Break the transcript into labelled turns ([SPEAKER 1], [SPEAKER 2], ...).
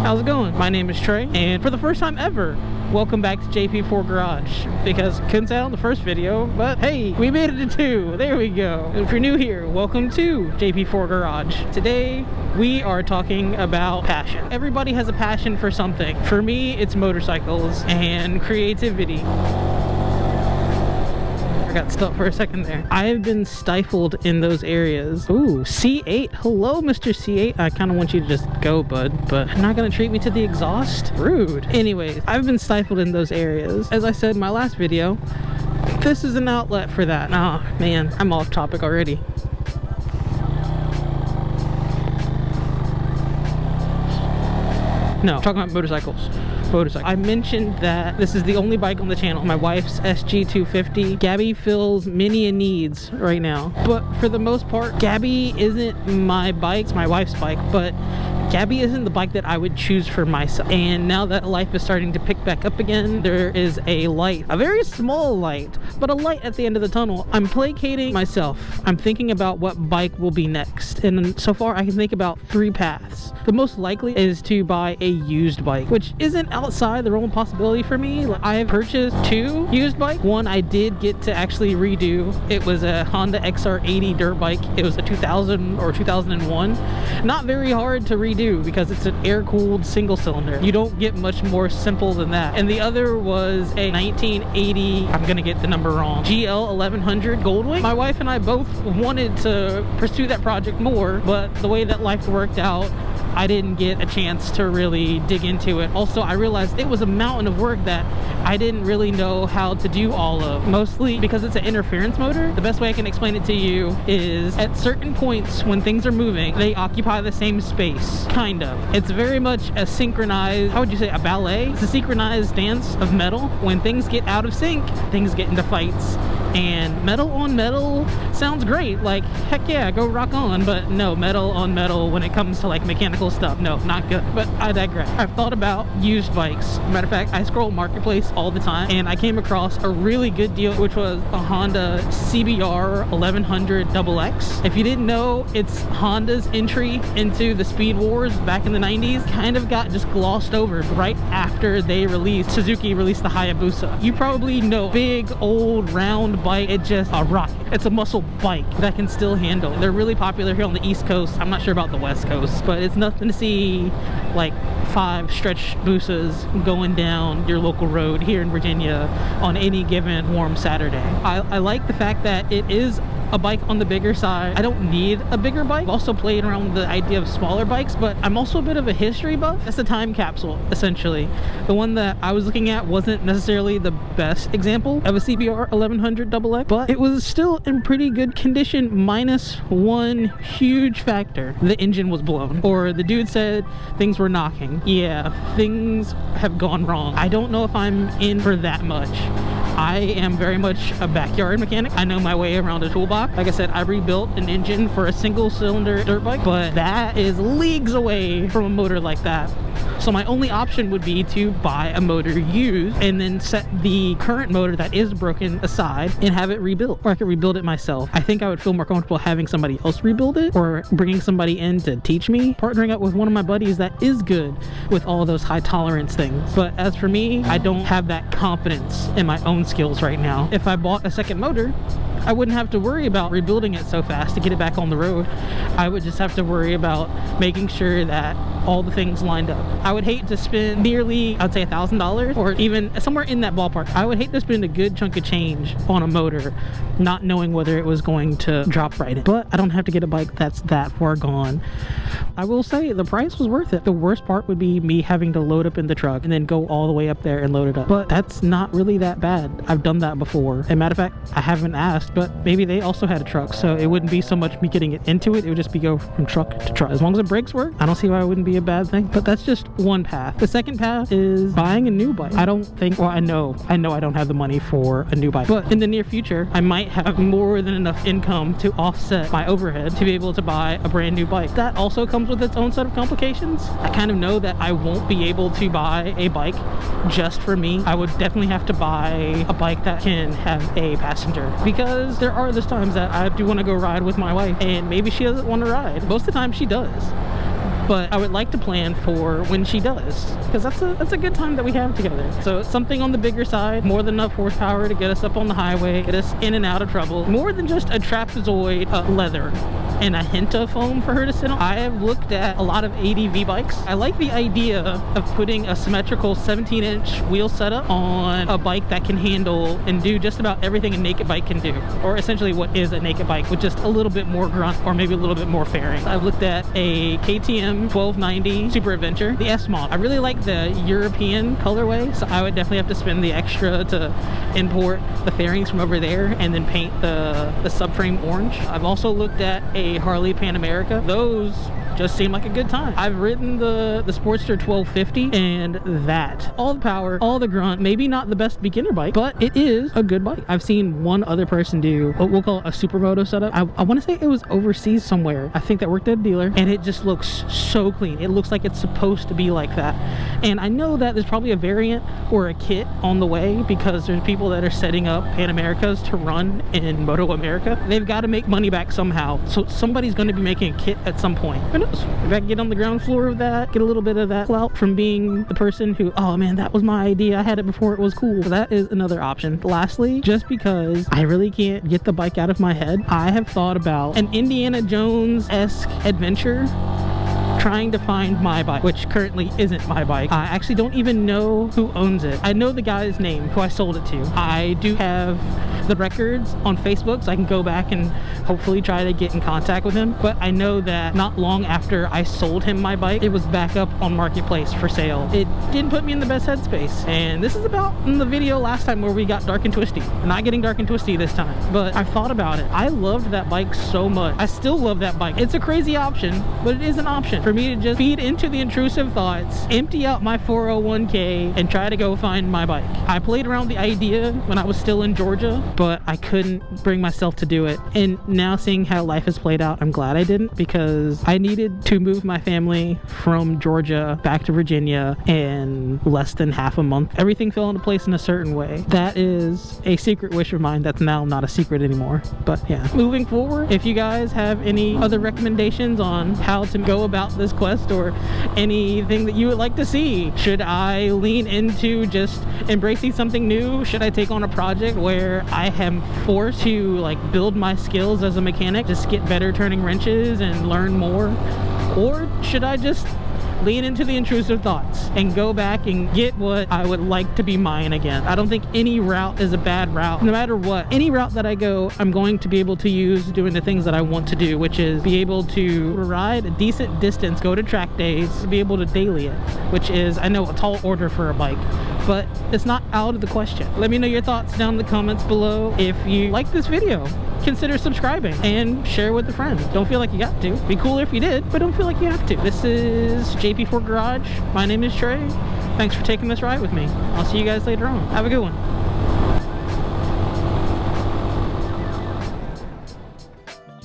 [SPEAKER 1] How's it going? My name is Trey, and for the first time ever, welcome back to JP4Garage, because couldn't say it on the first video, but hey, we made it to 2. There we go. If you're new here, welcome to JP4Garage. Today, we are talking about passion. Everybody has a passion for something. For me, it's motorcycles and creativity. Got stuck for a second there. I have been stifled in those areas. Ooh, C8. Hello, Mr. C8. I kind of want you to just go, bud, but you're not gonna treat me to the exhaust? Rude. Anyways, I've been stifled in those areas. As I said in my last video, this is an outlet for that. Oh, man, I'm off topic already. No, talking about motorcycles. I mentioned that this is the only bike on the channel, my wife's SG250. Gabby fills many needs right now, but for the most part, Gabby isn't my bike, it's my wife's bike, but Gabby isn't the bike that I would choose for myself. And now that life is starting to pick back up again, there is a light, a very small light, but a light at the end of the tunnel. I'm placating myself. I'm thinking about what bike will be next. And so far, I can think about 3 paths. The most likely is to buy a used bike, which isn't outside the realm of possibility for me. I have purchased 2 used bikes. One I did get to actually redo. It was a Honda XR80 dirt bike. It was a 2000 or 2001. Not very hard to redo because it's an air-cooled single cylinder. You don't get much more simple than that. And the other was a 1980, I'm gonna get the number wrong, GL 1100 Goldwing. My wife and I both wanted to pursue that project more, but the way that life worked out, I didn't get a chance to really dig into it. Also, I realized it was a mountain of work that I didn't really know how to do all of. Mostly because it's an interference motor. The best way I can explain it to you is at certain points when things are moving, they occupy the same space, kind of. It's very much a synchronized, how would you say, a ballet? It's a synchronized dance of metal. When things get out of sync, things get into fights. And metal on metal sounds great, like heck yeah, go rock on, but no, metal on metal when it comes to like mechanical stuff, no, not good. But I digress. I've thought about used bikes. Matter of fact, I scroll Marketplace all the time and I came across a really good deal, which was a Honda CBR 1100 XX. If you didn't know, it's Honda's entry into the speed wars back in the 90s. Kind of got just glossed over right after Suzuki released the Hayabusa. You probably know, big old round bike. It's just a rocket. It's a muscle bike that can still handle. They're really popular here on the East Coast. I'm not sure about the West Coast, but it's nothing to see like 5 stretch Busas going down your local road here in Virginia on any given warm Saturday. I like the fact that it is a bike on the bigger side. I don't need a bigger bike. I've also played around with the idea of smaller bikes, but I'm also a bit of a history buff. That's a time capsule, essentially. The one that I was looking at wasn't necessarily the best example of a CBR 1100 XX, but it was still in pretty good condition, minus one huge factor. The engine was blown, or the dude said things were knocking. Yeah, things have gone wrong. I don't know if I'm in for that much. I am very much a backyard mechanic. I know my way around a toolbox. Like I said, I rebuilt an engine for a single cylinder dirt bike, but that is leagues away from a motor like that. So my only option would be to buy a motor used and then set the current motor that is broken aside and have it rebuilt, or I could rebuild it myself. I think I would feel more comfortable having somebody else rebuild it or bringing somebody in to teach me, partnering up with one of my buddies that is good with all those high tolerance things. But as for me, I don't have that confidence in my own skills right now. If I bought a second motor, I wouldn't have to worry about rebuilding it so fast to get it back on the road. I would just have to worry about making sure that all the things lined up. I would hate to spend nearly, I'd say $1,000 or even somewhere in that ballpark. I would hate to spend a good chunk of change on a motor not knowing whether it was going to drop right in. But I don't have to get a bike that's that far gone. I will say the price was worth it. The worst part would be me having to load up in the truck and then go all the way up there and load it up. But that's not really that bad. I've done that before. And matter of fact, I haven't asked, but maybe they also had a truck, so it wouldn't be so much me getting it into it. It would just be go from truck to truck. As long as the brakes work, I don't see why it wouldn't be a bad thing. But that's just one path. The second path is buying a new bike. I don't think, well, I know I don't have the money for a new bike, but in the near future, I might have more than enough income to offset my overhead to be able to buy a brand new bike. That also comes with its own set of complications. I kind of know that I won't be able to buy a bike just for me. I would definitely have to buy a bike that can have a passenger, because there are those times that I do want to go ride with my wife and maybe she doesn't want to ride. Most of the time she does. but I would like to plan for when she does, because that's a good time that we have together. So something on the bigger side, more than enough horsepower to get us up on the highway, get us in and out of trouble, more than just a trapezoid leather and a hint of foam for her to sit on. I have looked at a lot of ADV bikes. I like the idea of putting a symmetrical 17-inch wheel setup on a bike that can handle and do just about everything a naked bike can do, or essentially what is a naked bike with just a little bit more grunt or maybe a little bit more fairing. I've looked at a KTM 1290 Super Adventure, the S mod. I really like the European colorway, so I would definitely have to spend the extra to import the fairings from over there and then paint the subframe orange. I've also looked at a Harley Pan America. Those just seemed like a good time. I've ridden the Sportster 1250, and that, all the power, all the grunt, maybe not the best beginner bike, but it is a good bike. I've seen one other person do what we'll call a supermoto setup. I want to say it was overseas somewhere. I think that worked at a dealer, and it just looks so clean. It looks like it's supposed to be like that. And I know that there's probably a variant or a kit on the way, because there's people that are setting up Pan Americas to run in Moto America. They've got to make money back somehow, so somebody's going to be making a kit at some point. If I can get on the ground floor of that, get a little bit of that clout from being the person who, oh man, that was my idea, I had it before it was cool. So that is another option. Lastly, just because I really can't get the bike out of my head, I have thought about an Indiana Jones-esque adventure trying to find my bike, which currently isn't my bike. I actually don't even know who owns it. I know the guy's name who I sold it to. I do have the records on Facebook, so I can go back and hopefully try to get in contact with him. But I know that not long after I sold him my bike, it was back up on Marketplace for sale. It didn't put me in the best headspace. And this is about in the video last time where we got dark and twisty. We're not getting dark and twisty this time, but I've thought about it. I loved that bike so much. I still love that bike. It's a crazy option, but it is an option for me to just feed into the intrusive thoughts, empty out my 401k, and try to go find my bike. I played around the idea when I was still in Georgia, but I couldn't bring myself to do it. And now seeing how life has played out, I'm glad I didn't, because I needed to move my family from Georgia back to Virginia in less than half a month. Everything fell into place in a certain way. That is a secret wish of mine that's now not a secret anymore. But yeah, moving forward, if you guys have any other recommendations on how to go about this quest or anything that you would like to see, should I lean into just embracing something new? Should I take on a project where I am forced to like build my skills as a mechanic, just get better turning wrenches and learn more? Or should I just lean into the intrusive thoughts and go back and get what I would like to be mine again? I don't think any route is a bad route. No matter what, any route that I go, I'm going to be able to use doing the things that I want to do, which is be able to ride a decent distance, go to track days, be able to daily it, which is, I know, a tall order for a bike, but it's not out of the question. Let me know your thoughts down in the comments below. If you like this video, consider subscribing and share with a friend. Don't feel like you got to. Be cool if you did, but don't feel like you have to. This is JP4Garage. My name is Trey. Thanks for taking this ride with me. I'll see you guys later on. Have a good one.